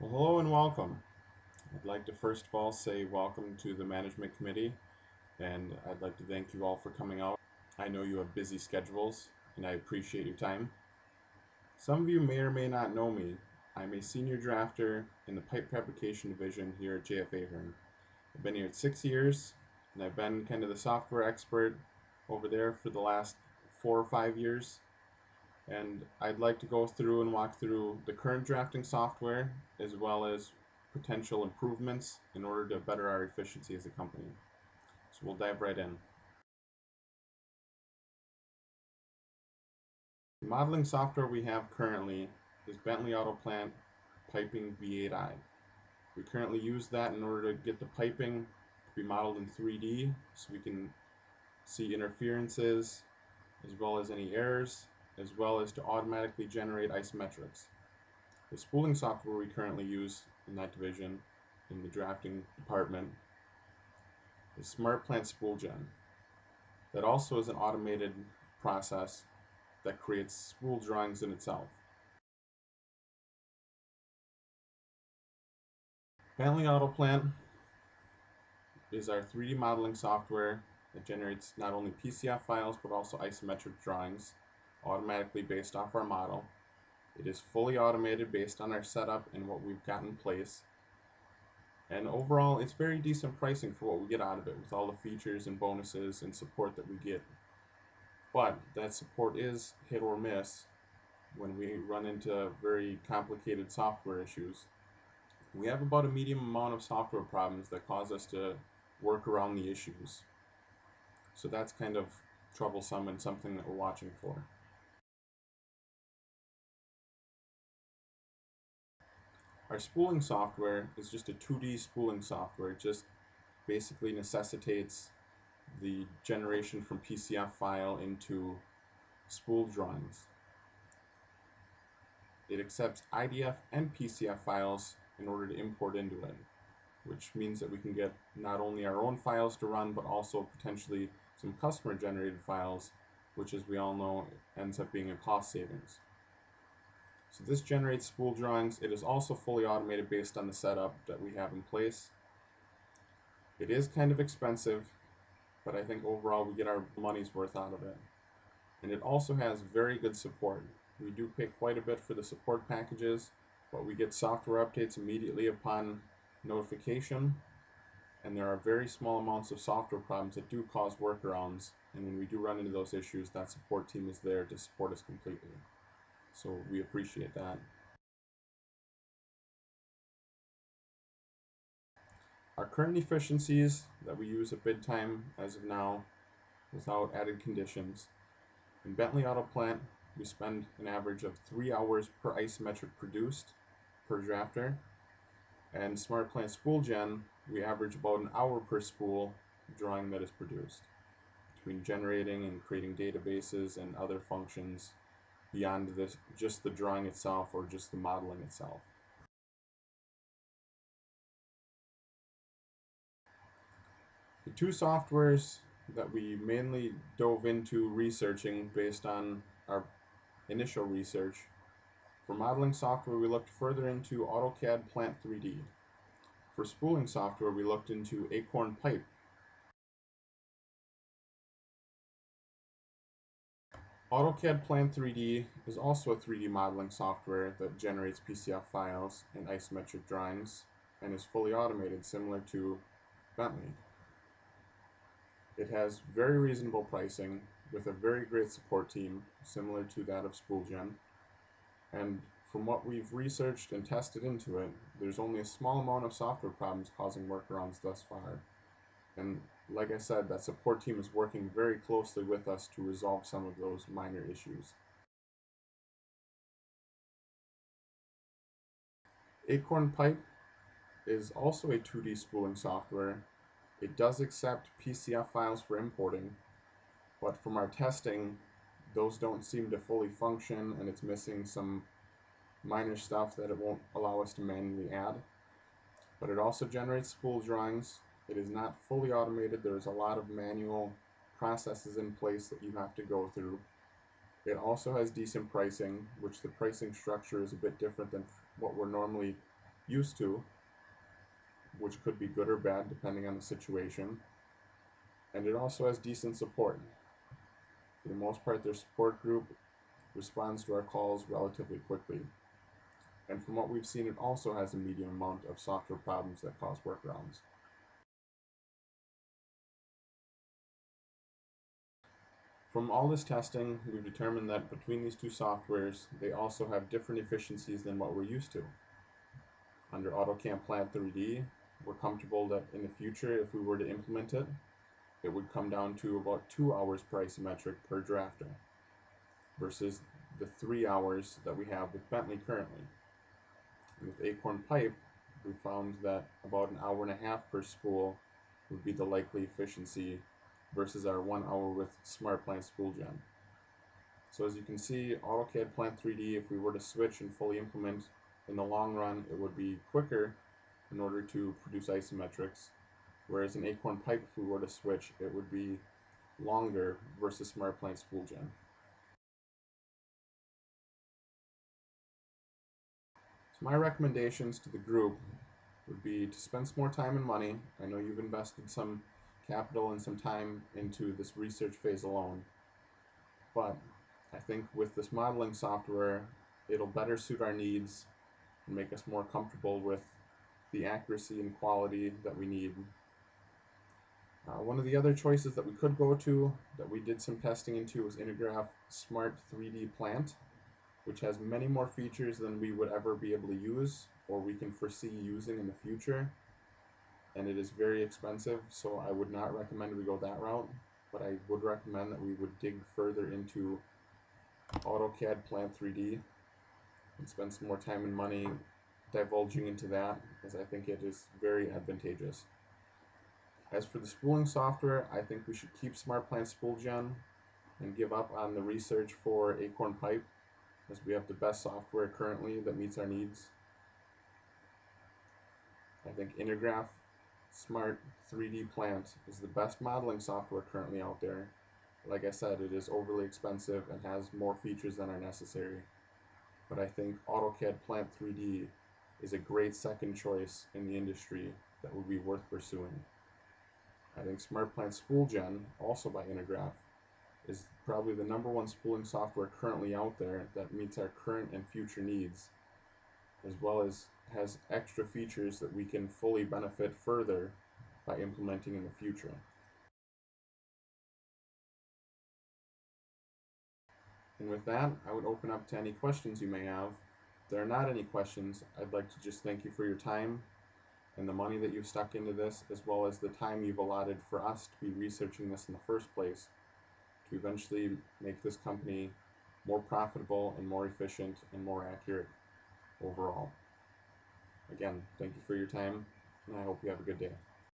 Well, hello and welcome. I'd like to first of all say welcome to the management committee, and I'd like to thank you all for coming out. I know you have busy schedules, and I appreciate your time. Some of you may or may not know me. I'm a senior drafter in the pipe fabrication division here at JF Ahern. I've been here 6 years, and I've been kind of the software expert over there for the last 4 or 5 years. And I'd like to go through and walk through the current drafting software as well as potential improvements in order to better our efficiency as a company. So we'll dive right in. The modeling software we have currently is Bentley AutoPlant Piping V8i. We currently use that in order to get the piping to be modeled in 3D so we can see interferences as well as any errors, as well as to automatically generate isometrics. The spooling software we currently use in that division, in the drafting department, is SmartPlant Spool Gen. That also is an automated process that creates spool drawings in itself. Bentley AutoPlant is our 3D modeling software that generates not only PCF files but also isometric drawings automatically based off our model. It is fully automated based on our setup and what we've got in place. And overall, it's very decent pricing for what we get out of it with all the features and bonuses and support that we get. But that support is hit or miss when we run into very complicated software issues. We have about a medium amount of software problems that cause us to work around the issues. So that's kind of troublesome and something that we're watching for. Our spooling software is just a 2D spooling software. It just basically necessitates the generation from PCF file into spool drawings. It accepts IDF and PCF files in order to import into it, which means that we can get not only our own files to run, but also potentially some customer generated files, which, as we all know, ends up being a cost savings. So this generates spool drawings. It is also fully automated based on the setup that we have in place. It is kind of expensive, but I think overall we get our money's worth out of it. And it also has very good support. We do pay quite a bit for the support packages, but we get software updates immediately upon notification, and there are very small amounts of software problems that do cause workarounds, and when we do run into those issues, that support team is there to support us completely. So we appreciate that. Our current efficiencies that we use at bid time as of now, without added conditions, in Bentley AutoPlant, we spend an average of 3 hours per isometric produced per drafter, and SmartPlant Spool Gen, we average about an hour per spool drawing that is produced, between generating and creating databases and other functions beyond this, just the drawing itself or just the modeling itself. The two softwares that we mainly dove into researching based on our initial research, for modeling software we looked further into AutoCAD Plant 3D. For spooling software we looked into Acorn Pipe. AutoCAD Plant 3D is also a 3D modeling software that generates PCF files and isometric drawings and is fully automated, similar to Bentley. It has very reasonable pricing with a very great support team, similar to that of SpoolGen. And from what we've researched and tested into it, there's only a small amount of software problems causing workarounds thus far. And like I said, that support team is working very closely with us to resolve some of those minor issues. Acorn Pipe is also a 2D spooling software. It does accept PCF files for importing, but from our testing, those don't seem to fully function, and it's missing some minor stuff that it won't allow us to manually add. But it also generates spool drawings. It is not fully automated. There's a lot of manual processes in place that you have to go through. It also has decent pricing, which the pricing structure is a bit different than what we're normally used to, which could be good or bad depending on the situation. And it also has decent support. For the most part, their support group responds to our calls relatively quickly. And from what we've seen, it also has a medium amount of software problems that cause workarounds. From all this testing, we've determined that between these two softwares, they also have different efficiencies than what we're used to. Under AutoCAD Plant 3D, we're comfortable that in the future, if we were to implement it, it would come down to about 2 hours per isometric per drafter versus the 3 hours that we have with Bentley currently. And with Acorn Pipe, we found that about an hour and a half per spool would be the likely efficiency versus our 1 hour with SmartPlant Spool Gen. So as you can see, AutoCAD Plant 3D, if we were to switch and fully implement in the long run, it would be quicker in order to produce isometrics, whereas in Acorn Pipe, if we were to switch, it would be longer versus SmartPlant Spool Gen. So my recommendations to the group would be to spend some more time and money. I know you've invested some capital and some time into this research phase alone, but I think with this modeling software, it'll better suit our needs and make us more comfortable with the accuracy and quality that we need. One of the other choices that we could go to that we did some testing into was Intergraph Smart 3D Plant, which has many more features than we would ever be able to use or we can foresee using in the future. And it is very expensive, so I would not recommend we go that route, but I would recommend that we would dig further into AutoCAD Plant 3D and spend some more time and money divulging into that, because I think it is very advantageous. As for the spooling software, I think we should keep SmartPlant Spool Gen and give up on the research for Acorn Pipe, as we have the best software currently that meets our needs. I think Intergraph Smart 3D Plant is the best modeling software currently out there. Like I said, it is overly expensive and has more features than are necessary. But I think AutoCAD Plant 3D is a great second choice in the industry that would be worth pursuing. I think SmartPlant Spool Gen, also by Intergraph, is probably the #1 spooling software currently out there that meets our current and future needs, as well as has extra features that we can fully benefit further by implementing in the future. And with that, I would open up to any questions you may have. If there are not any questions, I'd like to just thank you for your time and the money that you've stuck into this, as well as the time you've allotted for us to be researching this in the first place, to eventually make this company more profitable and more efficient and more accurate overall. Again, thank you for your time, and I hope you have a good day.